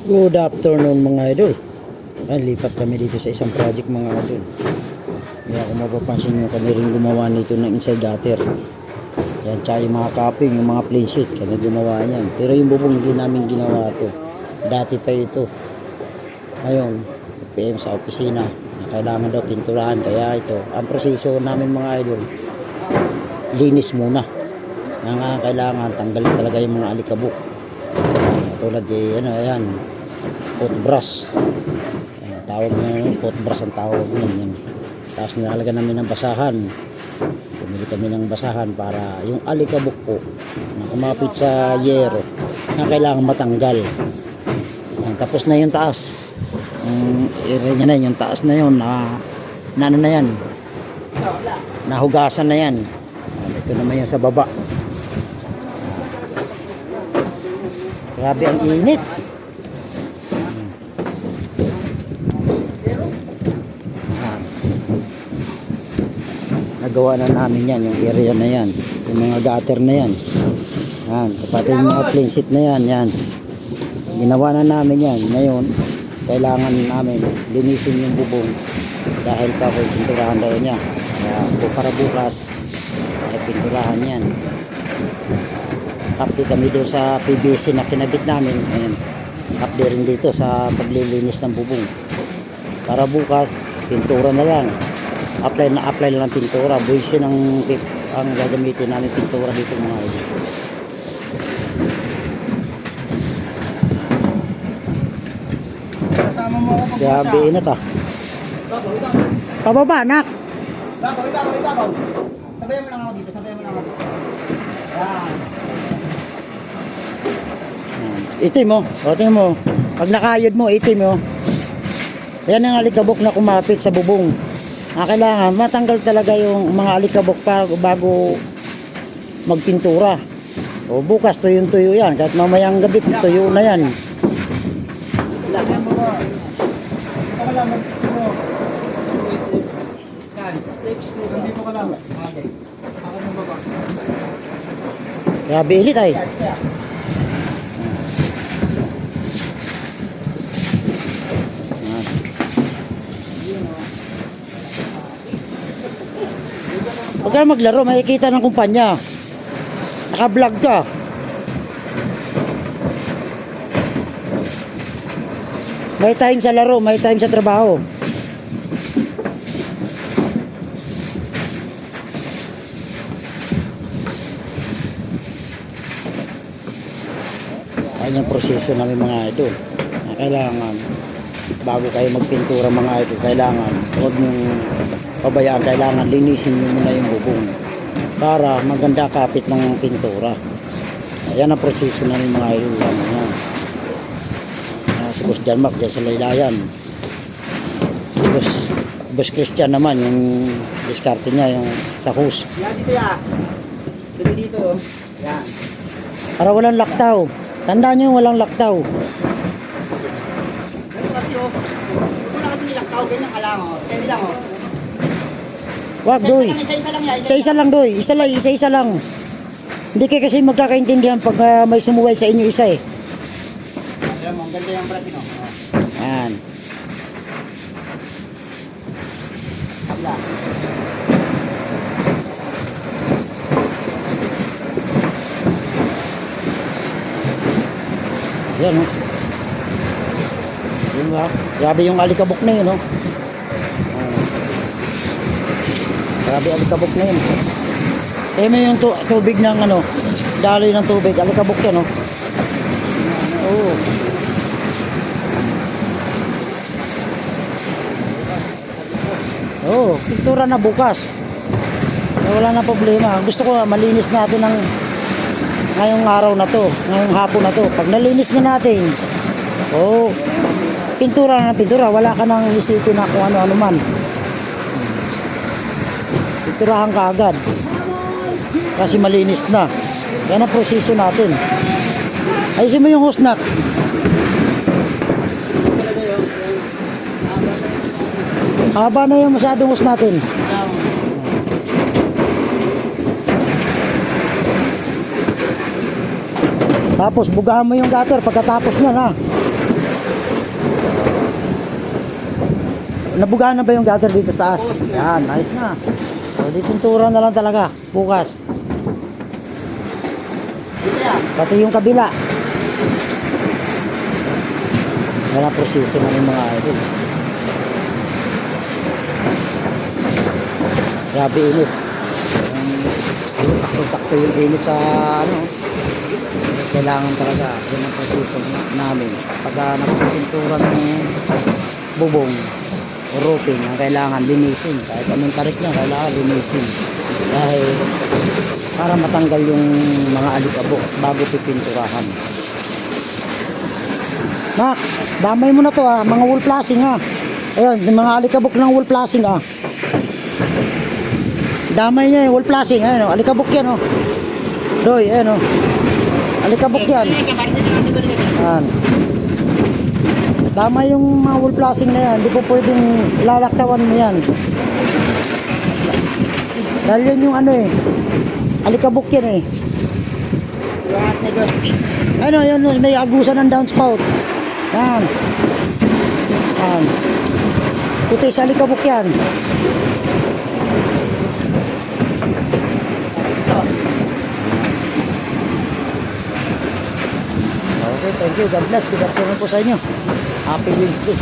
Good afternoon mga idol. Lipat kami dito sa isang project mga idol. Kaya kung mapapansin nyo, kami rin gumawa nito ng inside gutter. Yan, tsaka yung mga cupping, yung mga plain sheet, kami gumawa niyan. Pero yung bubong hindi namin ginawa to. Dati pa ito. Ngayon, PM sa opisina na kailangan daw pinturahan. Kaya ito, ang proseso namin mga idol, linis muna. Kailangan tanggalin talaga yung mga alikabok. Tulad ayan, toothbrush. Tawag na toothbrush ang tawag nun. Tapos nilalagyan namin ng basahan. Pumili kami ng basahan para yung alikabok po na kumapit sa yero na kailangan matanggal. Tapos na yung taas. Yung taas na yun na ano na yan. Nahugasan na yan. Ito naman yung sa baba. Grabe ang init. Nagawa na namin yan, yung area na yan, yung mga gutter na yan. Yan, pati yung mga plain sheet na yan, yan. Ginawa na namin yan. Ngayon, kailangan namin linisin yung bubong dahil kapoy pinturahan daw niya. Kaya para bukas, para pinturahan yan. Update kami doon sa PVC na kinabit namin. Ayan. Update rin dito sa paglilinis ng bubong. Para bukas, pintura na lang. Apply lang ng pintura. Buisin ang gagamitin namin pintura dito mga idol. Grabe init ah. Pababa anak. Sabayan mo lang ako dito. Yan. Itim mo. O tingnan mo. Pag nakayod mo, itim mo. Yan ang alikabok na kumapit sa bubong. Kailangan matanggal talaga yung mga alikabok bago magpintura. O bukas tuyong-tuyo yan. Kahit mamayang gabi tuyo na yan. Grabe ilit ay. Huwag ka maglaro, makikita ng kumpanya. Naka-vlog ka. May time sa laro, may time sa trabaho. Ayan yung proseso namin mga idol. Kailangan, bago kayo magpintura mga idol, kailangan, huwag nyung pabayaan, kailangan linisin nyo muna yung bubong para maganda kapit ng pintura. Ayan ang proseso namin mga idol. Ayan. Si Boss Janmark dyan sa laylayan. Boss Christian naman yung diskarte niya, yung sa hose. Yan dito ya. Dito. Yan. Para walang laktaw. Tandaan nyo yung walang laktaw. Ganito kasi oh. Huwag na kasi nilaktaw. Ganyan ka lang oh. Pwede lang oh. Wag doy. Isa-isa lang yan. Isa-isa lang doy. Isa-isa lang. Hindi kayo kasi magkakaintindihan pag may sumuway sa inyo isa eh. Alam mo, ang ganda yung bratin oh. Ayan. Habla. Yan o. Yun ba? Grabe yung alikabok na yun o. Grabe alikabok na yun. May yung tubig ng ano, daloy ng tubig, alikabok yan o. Oo. Oo, pintura na bukas. Wala na problema. Gusto ko malinis natin ng ngayong araw na to, ngayong hapon na to. Pag nalinis na natin, pintura na pintura, wala ka nang isipin na kung ano-ano man. Pinturahan ka agad. Kasi malinis na. Yan ang proseso natin. Ayusin mo yung hosnak. Haba na yung masyadong hose natin. Tapos bugahan mo yung gutter pagkatapos niyan ha. Nabugaan na ba yung gutter dito sa taas? Bukas na. Yan, nice na. So, di pintura na lang talaga. Bukas. Dito yan. Pati yung kabila. Wala proseso na yung mga idol. Grabe init. Sakto-sakto yung init sa ano. Kailangan talaga yun ang proseso namin. Pagka napapintura ng bubong o roofing, ang kailangan linisin. Kahit anong tarik niya, kailangan linisin. Dahil para matanggal yung mga alikabok bago pipinturahan. Nak, damay mo na to ha, mga wool flashing ha. Ayun, yung mga alikabok ng wool flashing ha. Damay niya yung wool flashing, ayun o, alikabok yan o. Doy, ayun o. Alikabok yan. Yan. Tama yung mga wool flashing na yan, hindi po pwedeng lalaktawan mo yan. Dahil yun yung ano eh, alikabok yan eh. Ano, yun, may agusan ng downspout. Yan. Yan. Puti sa alikabok yan. Okay, thank you. God bless. Good afternoon po sa inyo. Happy Wednesday.